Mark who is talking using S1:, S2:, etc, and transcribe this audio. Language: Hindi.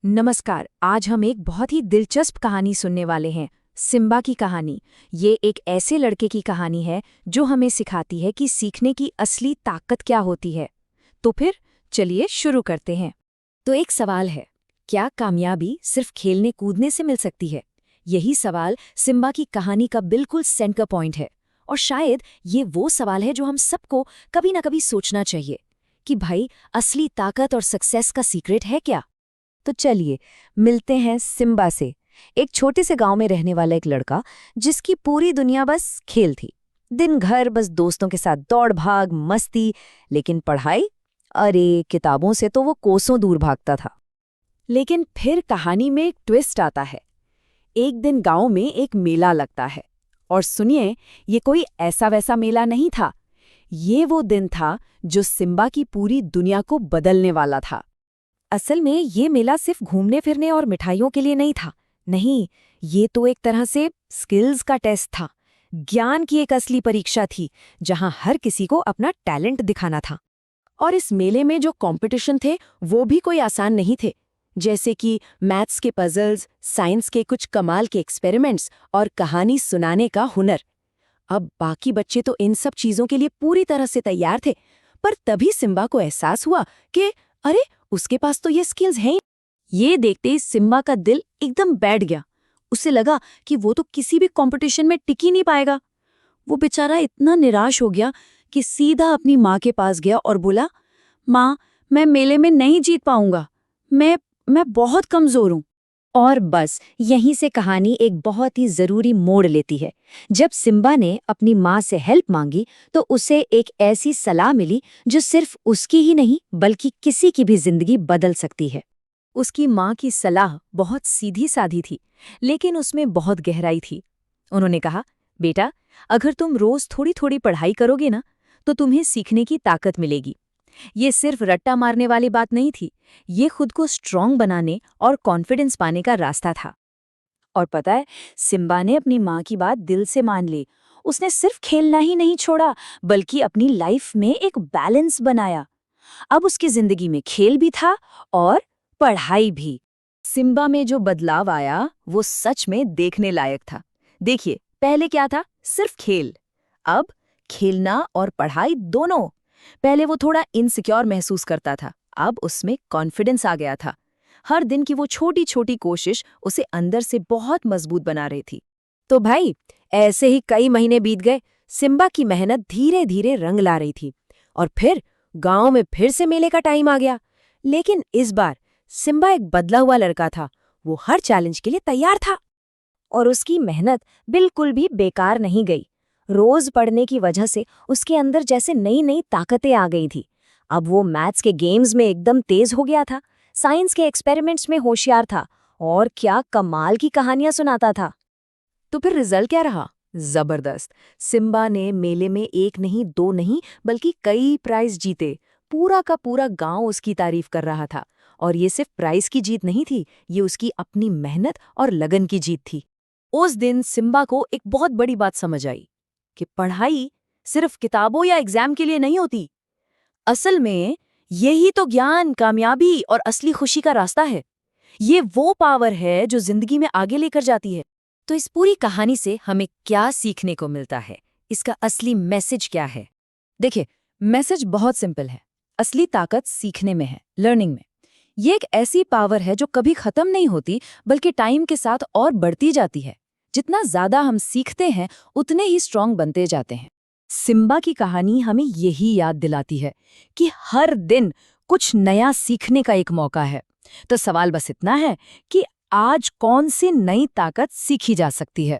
S1: नमस्कार। आज हम एक बहुत ही दिलचस्प कहानी सुनने वाले हैं, सिम्बा की कहानी। ये एक ऐसे लड़के की कहानी है जो हमें सिखाती है कि सीखने की असली ताकत क्या होती है। तो फिर चलिए शुरू करते हैं। तो एक सवाल है, क्या कामयाबी सिर्फ खेलने कूदने से मिल सकती है? यही सवाल सिम्बा की कहानी का बिल्कुल सेंटर पॉइंट है। और शायद ये वो सवाल है जो हम सबको कभी ना कभी सोचना चाहिए कि भाई, असली ताकत और सक्सेस का सीक्रेट है क्या? तो चलिए मिलते हैं सिम्बा से, एक छोटे से गांव में रहने वाला एक लड़का जिसकी पूरी दुनिया बस खेल थी। दिन भर बस दोस्तों के साथ दौड़ भाग मस्ती, लेकिन पढ़ाई, अरे किताबों से तो वो कोसों दूर भागता था। लेकिन फिर कहानी में एक ट्विस्ट आता है। एक दिन गांव में एक मेला लगता है। और सुनिए, ये कोई ऐसा वैसा मेला नहीं था। ये वो दिन था जो सिम्बा की पूरी दुनिया को बदलने वाला था। असल में ये मेला सिर्फ घूमने फिरने और मिठाइयों के लिए नहीं था। नहीं, ये तो एक तरह से स्किल्स का टेस्ट था। ज्ञान की एक असली परीक्षा थी, जहां हर किसी को अपना टैलेंट दिखाना था। और इस मेले में जो कंपटीशन थे वो भी कोई आसान नहीं थे। जैसे कि मैथ्स के पजल्स, साइंस के कुछ कमाल के एक्सपेरिमेंट्स और कहानी सुनाने का हुनर। अब बाकी बच्चे तो इन सब चीजों के लिए पूरी तरह से तैयार थे, पर तभी सिम्बा को एहसास हुआ कि अरे, उसके पास तो ये स्किल्स हैं। ये देखते ही सिम्बा का दिल एकदम बैठ गया। उसे लगा कि वो तो किसी भी कंपटीशन में टिक ही नहीं पाएगा। वो बेचारा इतना निराश हो गया कि सीधा अपनी माँ के पास गया और बोला, माँ, मैं मेले में नहीं जीत पाऊंगा। मैं बहुत कमजोर हूँ। और बस यहीं से कहानी एक बहुत ही जरूरी मोड़ लेती है। जब सिम्बा ने अपनी माँ से हेल्प मांगी तो उसे एक ऐसी सलाह मिली जो सिर्फ उसकी ही नहीं बल्कि किसी की भी जिंदगी बदल सकती है। उसकी माँ की सलाह बहुत सीधी साधी थी, लेकिन उसमें बहुत गहराई थी। उन्होंने कहा, बेटा, अगर तुम रोज थोड़ी थोड़ी पढ़ाई करोगे ना, तो तुम्हें सीखने की ताकत मिलेगी। ये सिर्फ रट्टा मारने वाली बात नहीं थी, ये खुद को स्ट्रॉन्ग बनाने और कॉन्फिडेंस पाने का रास्ता था। और पता है, सिम्बा ने अपनी माँ की बात दिल से मान ली। उसने सिर्फ खेलना ही नहीं छोड़ा, बल्कि अपनी लाइफ में एक बैलेंस बनाया। अब उसकी जिंदगी में खेल भी था और पढ़ाई भी। सिम्बा में जो बदलाव आया वो सच में देखने लायक था। देखिए, पहले क्या था, सिर्फ खेल। अब खेलना और पढ़ाई दोनों। पहले वो थोड़ा इनसिक्योर महसूस करता था, अब उसमें कॉन्फिडेंस आ गया था। हर दिन की वो छोटी छोटी कोशिश उसे अंदर से बहुत मजबूत बना रही थी। तो भाई, ऐसे ही कई महीने बीत गए। सिम्बा की मेहनत धीरे धीरे रंग ला रही थी। और फिर गांव में फिर से मेले का टाइम आ गया। लेकिन इस बार सिम्बा एक बदला हुआ लड़का था। वो हर चैलेंज के लिए तैयार था। और उसकी मेहनत बिल्कुल भी बेकार नहीं गई। रोज पढ़ने की वजह से उसके अंदर जैसे नई नई ताकतें आ गई थी। अब वो मैथ्स के गेम्स में एकदम तेज हो गया था, साइंस के एक्सपेरिमेंट्स में होशियार था, और क्या कमाल की कहानियां सुनाता था। तो फिर रिजल्ट क्या रहा? जबरदस्त। सिम्बा ने मेले में एक नहीं, दो नहीं, बल्कि कई प्राइज जीते। पूरा का पूरा गांव उसकी तारीफ कर रहा था। और ये सिर्फ प्राइज की जीत नहीं थी, ये उसकी अपनी मेहनत और लगन की जीत थी। उस दिन सिम्बा को एक बहुत बड़ी बात समझ आई कि पढ़ाई सिर्फ किताबों या एग्जाम के लिए नहीं होती। असल में यही तो ज्ञान, कामयाबी और असली खुशी का रास्ता है। ये वो पावर है जो जिंदगी में आगे लेकर जाती है। तो इस पूरी कहानी से हमें क्या सीखने को मिलता है? इसका असली मैसेज क्या है? देखिए, मैसेज बहुत सिंपल है। असली ताकत सीखने में है, लर्निंग में। ये एक ऐसी पावर है जो कभी खत्म नहीं होती, बल्कि टाइम के साथ और बढ़ती जाती है। जितना ज्यादा हम सीखते हैं, उतने ही स्ट्रांग बनते जाते हैं। सिम्बा की कहानी हमें यही याद दिलाती है कि हर दिन कुछ नया सीखने का एक मौका है। तो सवाल बस इतना है कि आज कौन सी नई ताकत सीखी जा सकती है।